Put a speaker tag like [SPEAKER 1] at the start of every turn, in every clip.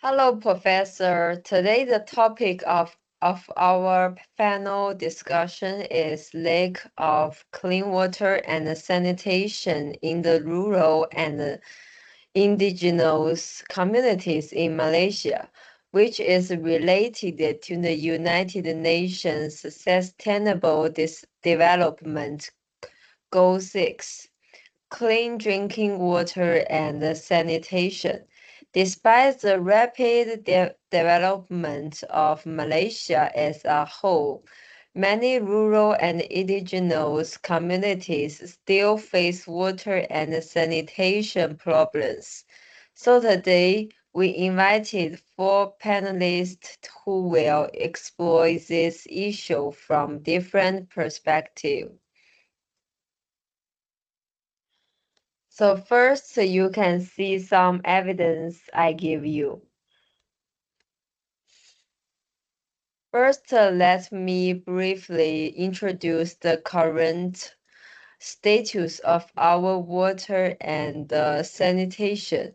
[SPEAKER 1] Hello, Professor. Today, the topic of our panel discussion is lack of clean water and sanitation in the rural and indigenous communities in Malaysia, which is related to the United Nations Sustainable Development Goal 6. Clean drinking water and sanitation. Despite the rapid development of Malaysia as a whole, many rural and indigenous communities still face water and sanitation problems. So today, we invited four panelists who will explore this issue from different perspectives. So first, you can see some evidence I give you. First, let me briefly introduce the current status of our water and sanitation.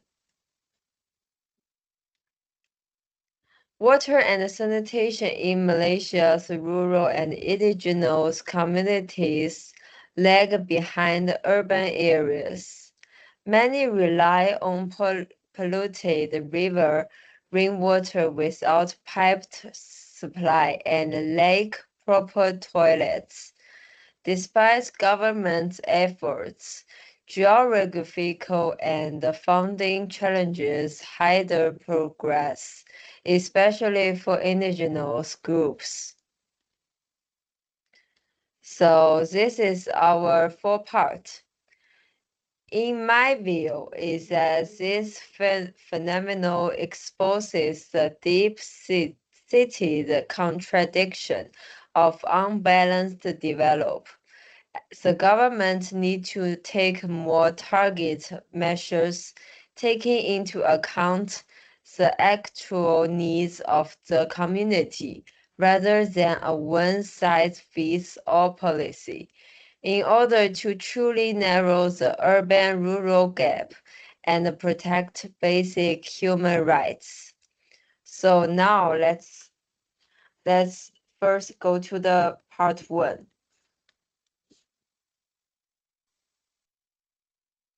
[SPEAKER 1] Water and sanitation in Malaysia's rural and indigenous communities lag behind urban areas. Many rely on polluted river rainwater without piped supply and lack proper toilets. Despite government efforts, geographical and funding challenges hinder progress, especially for indigenous groups. So this is our four part. In my view, is that this phenomenon exposes the deep-seated contradiction of unbalanced development. The government need to take more targeted measures, taking into account the actual needs of the community rather than a one-size-fits-all policy in order to truly narrow the urban-rural gap and protect basic human rights. So now let's first go to the part one.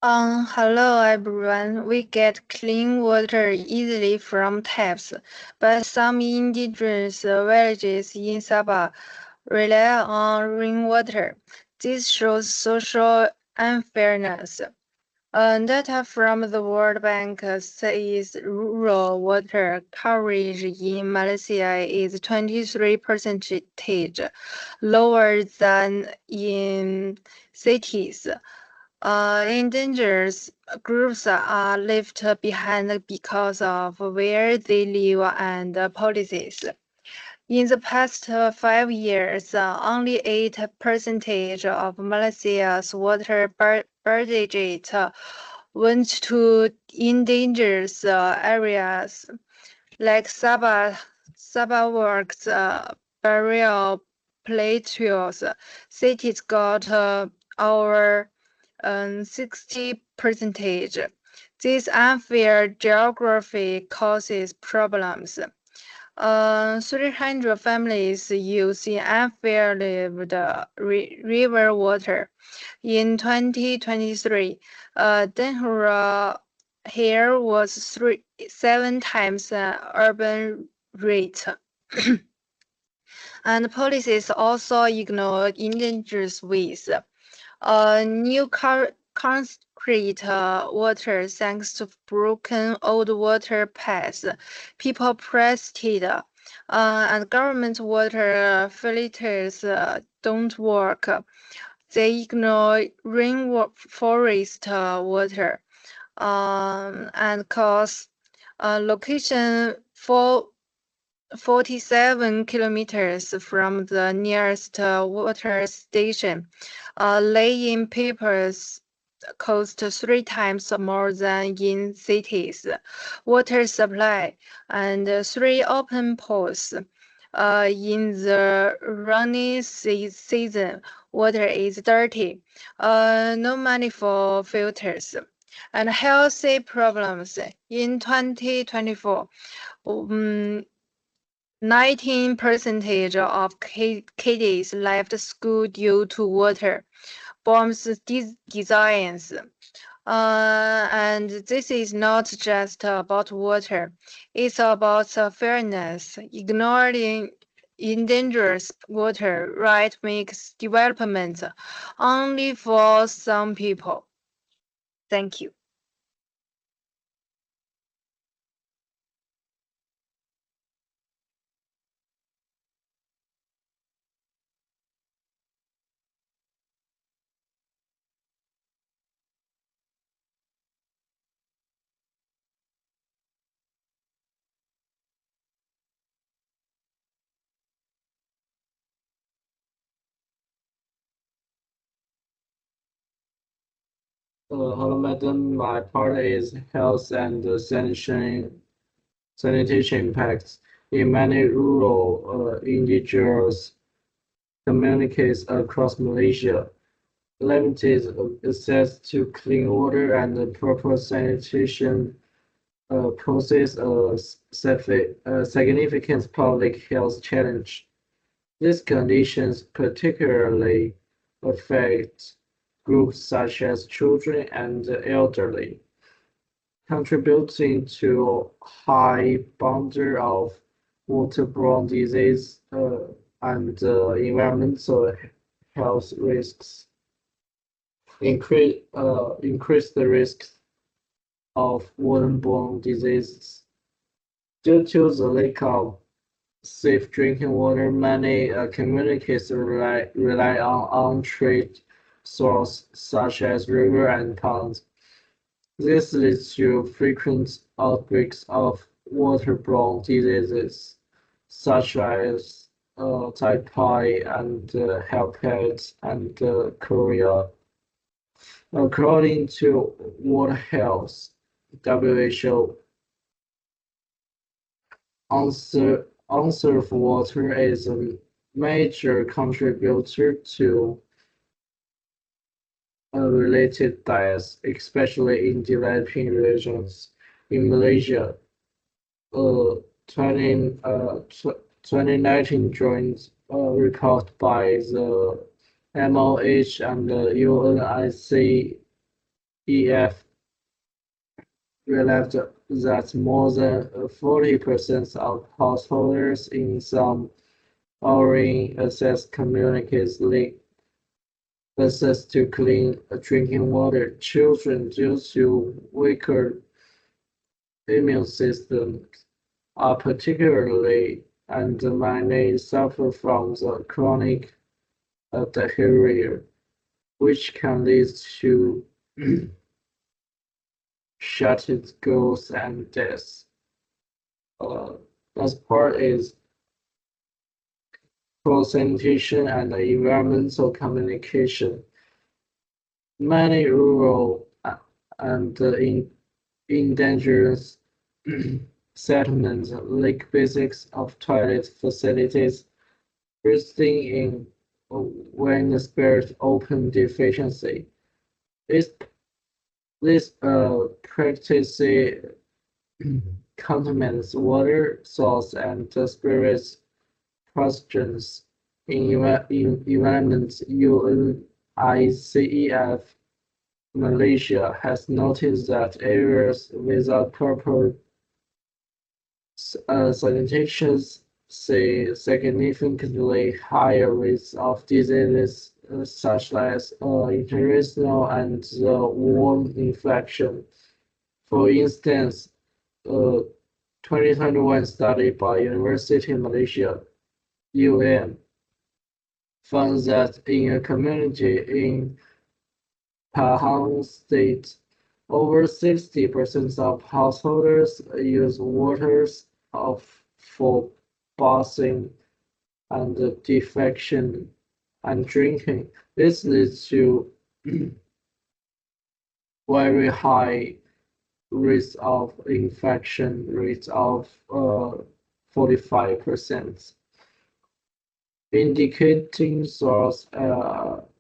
[SPEAKER 2] Hello everyone. We get clean water easily from taps, but some indigenous villages in Sabah rely on rainwater. This shows social unfairness. Data from the World Bank says rural water coverage in Malaysia is 23%, lower than in cities. Endangered groups are left behind because of where they live and policies. In the past 5 years, only 8% of Malaysia's water budget went to endangered areas like Sabah Works, burial plateaus. Cities got our 60%. This unfair geography causes problems. 300 families using unfairly river water. In 2023, Denhura here was 7 times urban rate. And policies also ignore endangered ways. New concrete water thanks to broken old water paths. People pressed it, and government water filters don't work. They ignore rainforest water and cause location for 47 kilometers from the nearest water station. Laying papers cost 3 times more than in cities. Water supply and 3 open pools. In the rainy season, water is dirty. No money for filters. And healthy problems. In 2024, 19% of kids left school due to waterborne diseases. And this is not just about water, it's about fairness. Ignoring endangered water right makes development only for some people. Thank you.
[SPEAKER 3] Hello, madam. My part is health and sanitation impacts. In many rural indigenous communities across Malaysia, limited access to clean water and proper sanitation poses a significant public health challenge. These conditions particularly affect groups such as children and the elderly, contributing to high boundary of waterborne disease and environmental health risks, increase the risks of waterborne diseases. Due to the lack of safe drinking water, many communities rely on untreated sources such as rivers and ponds. This leads to frequent outbreaks of waterborne diseases such as typhoid and herpes and cholera. According to World Health WHO, unserved water is a major contributor to related deaths, especially in developing regions. In Malaysia, uh, 2019 joint report by the MOH and the UNICEF revealed that more than 40% of households in some foreign access communities lack access to clean drinking water. Children, due to weaker immune systems, are particularly and many suffer from the chronic diarrhea, which can lead to shattered goals and deaths. Last part is sanitation and environmental communication. Many rural and endangered settlements lack basics of toilet facilities, resulting in widespread open deficiency. This practice contaminates water source and spirits questions in environment. UNICEF Malaysia has noticed that areas without proper sanitation see significantly higher rates of diseases such as intestinal and worm infection. For instance, a 2021 study by University of Malaysia UM found that in a community in Pahang State, over 60% of households use waters for bathing and defecation and drinking. This leads to very high risk of infection rate of 45%, indicating source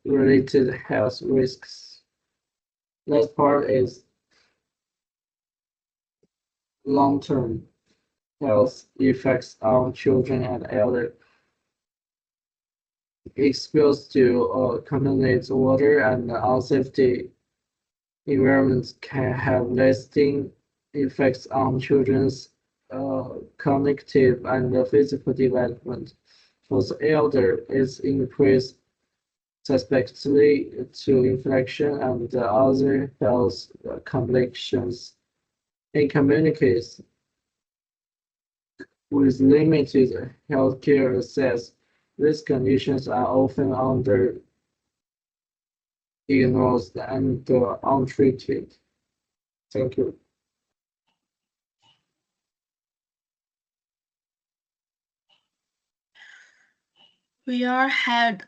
[SPEAKER 3] related health risks. Next part is long-term health effects on children and elderly exposed to contaminated water and unsafe environments can have lasting effects on children's cognitive and physical development. For the elder, it's increased susceptibility to infection and other health complications. In communities with limited healthcare access, these conditions are often underdiagnosed and untreated. Thank you.
[SPEAKER 4] We are had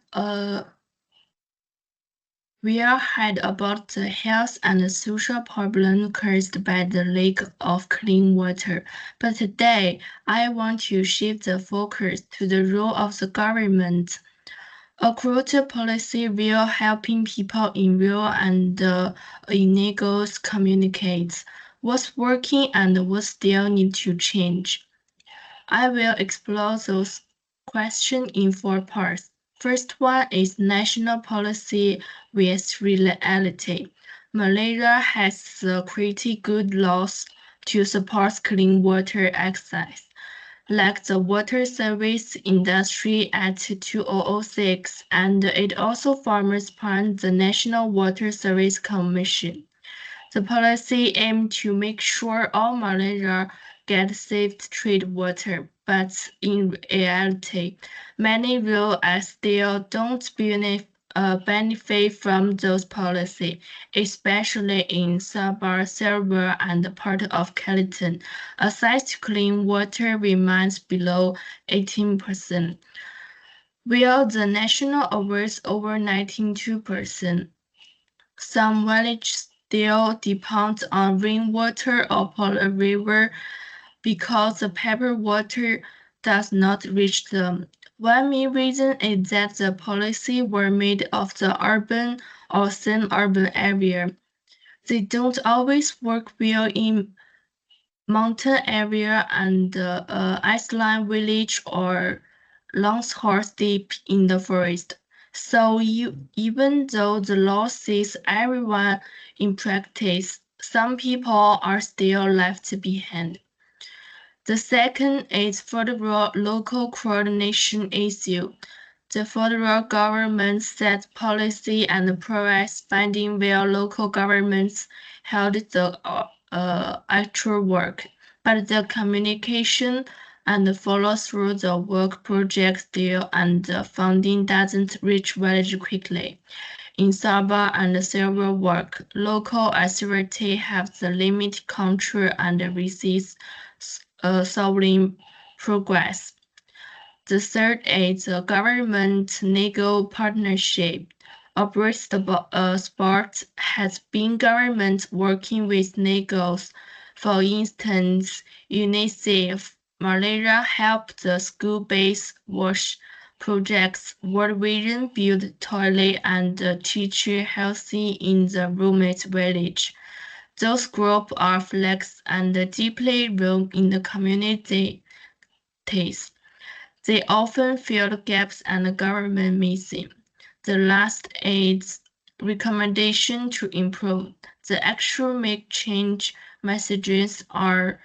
[SPEAKER 4] about the health and social problem caused by the lack of clean water. But today, I want to shift the focus to the role of the government. A quota policy will helping people in rural and illegal communities what's working and what still need to change. I will explore those questions in four parts. First one is national policy with reality. Malaysia has pretty good laws to support clean water access, like the Water Service Industry Act 2006, and it also forms part of the National Water Service Commission. The policy aimed to make sure all Malaysia get safe treated water, but in reality, many rural still don't benefit from those policies, especially in Sabah, Sarawak, and part of Kelantan. Access to clean water remains below 18%, while the national average over 92%. Some villages still depend on rainwater or polluted river because the paper water does not reach them. One main reason is that the policies were made of the urban or semi-urban area. They don't always work well in mountain area and island village or long deep in the forest. So even though the law says everyone in practice, some people are still left behind. The second is federal local coordination issue. The federal government sets policy and provides funding while local governments held the actual work, but the communication and follow through the work project deal and the funding doesn't reach village quickly. In Sabah and Sarawak, local authorities have the limited control and resist solving progress. The third is a government-legal partnership. A brief sport has been government working with legals. For instance, UNICEF Malaysia helped the school-based wash projects World Vision build toilet and teach healthy in the roommate village. Those groups are flex and deeply rooted in the community. They often fill gaps and government missing. The last is recommendation to improve. The actual make change messages are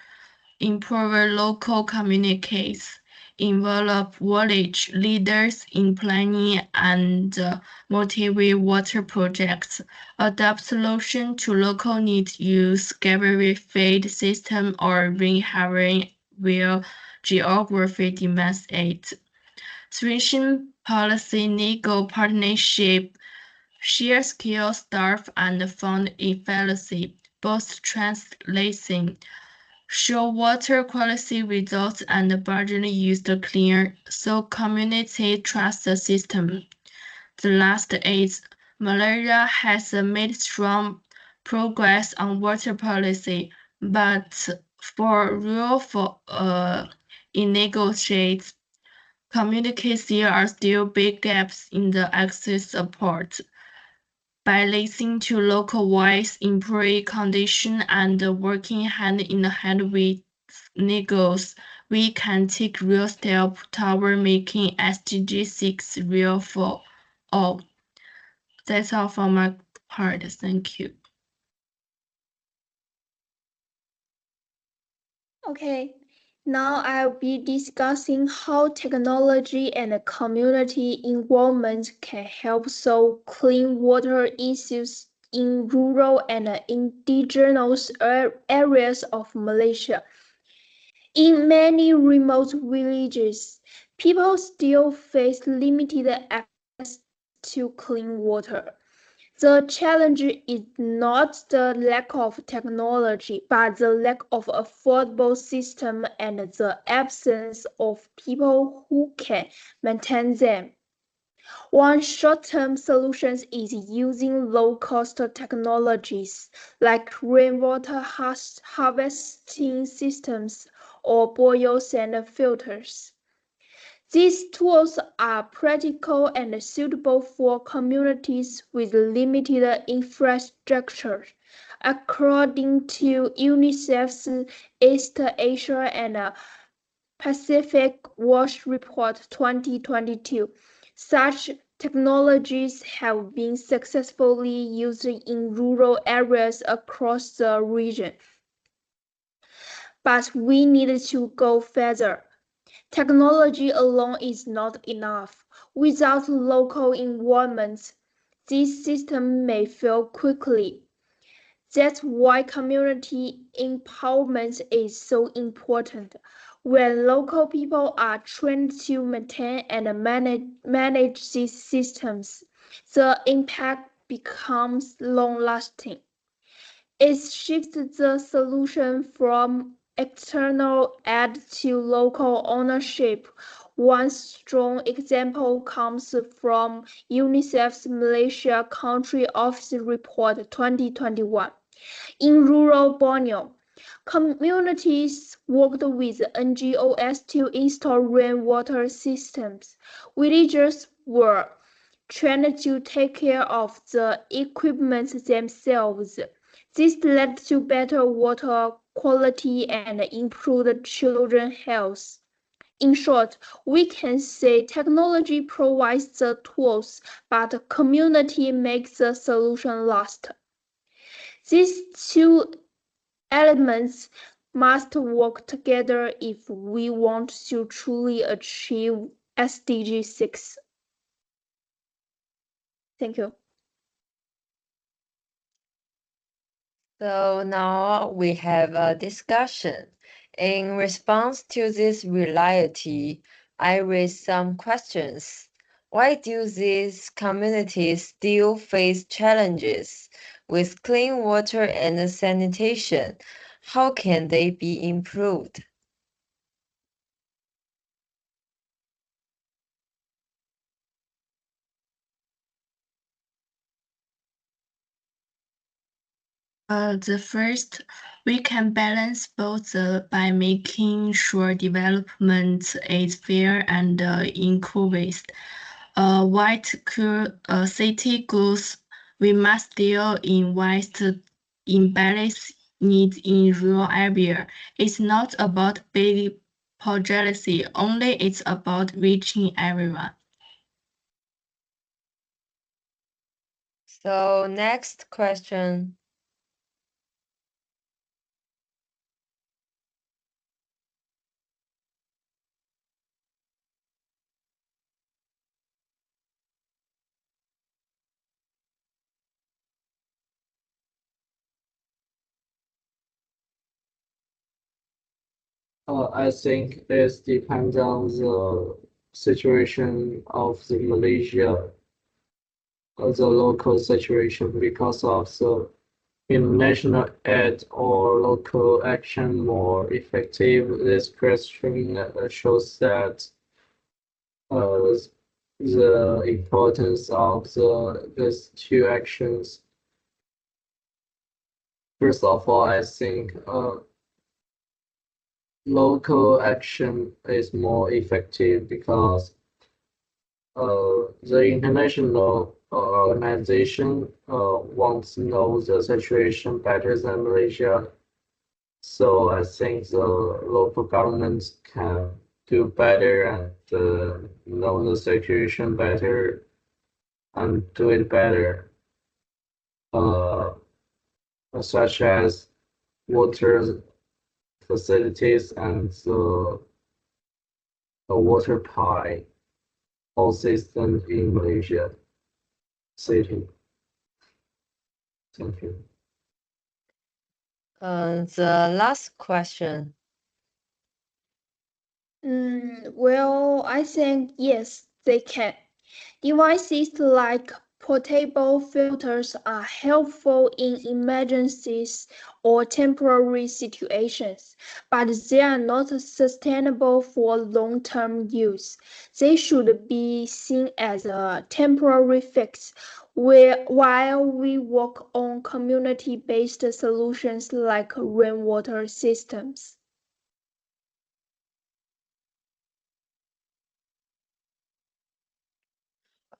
[SPEAKER 4] improve local communities, involve village leaders in planning and motivate water projects, adapt solution to local needs, use Gabriel feed system or rain harvesting where geography demands it. Strengthen policy legal partnership, share skills, staff, and fund efficiency, both translating show water quality results and budget used clear so community trust the system. The last is Malaysia has made strong progress on water policy, but for rural in negotiates, communities there are still big gaps in the access support. By listening to local voice, improving condition, and working hand in hand with neighbors, we can take real step toward making SDG 6 real for all. That's all for my part. Thank you.
[SPEAKER 5] Okay, now I'll be discussing how technology and community involvement can help solve clean water issues in rural and indigenous areas of Malaysia. In many remote villages, people still face limited access to clean water. The challenge is not the lack of technology, but the lack of affordable system and the absence of people who can maintain them. One short-term solution is using low-cost technologies like rainwater harvesting systems or biosand filters. These tools are practical and suitable for communities with limited infrastructure. According to UNICEF's East Asia and Pacific Watch Report 2022, such technologies have been successfully used in rural areas across the region. But we need to go further. Technology alone is not enough. Without local involvement, this system may fail quickly. That's why community empowerment is so important. When local people are trained to maintain and manage these systems, the impact becomes long-lasting. It shifts the solution from external aid to local ownership. One strong example comes from UNICEF's Malaysia Country Office Report 2021. In rural Borneo, communities worked with NGOs to install rainwater systems. Villagers were trained to take care of the equipment themselves. This led to better water quality and improved children's health. In short, we can say technology provides the tools, but the community makes the solution last. These two elements must work together if we want to truly achieve SDG 6. Thank you.
[SPEAKER 1] So now we have a discussion. In response to this reality, I raise some questions. Why do these communities still face challenges with clean water and sanitation? How can they be improved?
[SPEAKER 4] The first, we can balance both by making sure development is fair and inclusive. White city goals, we must still invest in balance needs in rural area. It's not about baby policy only, it's about reaching everyone.
[SPEAKER 1] So next question.
[SPEAKER 3] I think it depends on the situation of the Malaysia, the local situation, because of the international aid or local action more effective. This question shows that uh, the importance of these two actions. First of all, I think local action is more effective because the international organization want to know the situation better than Malaysia. So I think the local governments can do better and know the situation better and do it better, uh, such as water facilities and the water pie all system in Malaysia city. Thank you.
[SPEAKER 1] The last question.
[SPEAKER 5] Well, I think yes, they can. Devices like portable filters are helpful in emergencies or temporary situations, but they are not sustainable for long-term use. They should be seen as a temporary fix while we work on community-based solutions like rainwater systems.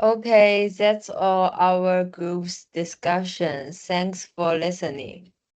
[SPEAKER 1] Okay, that's all our group's discussion. Thanks for listening.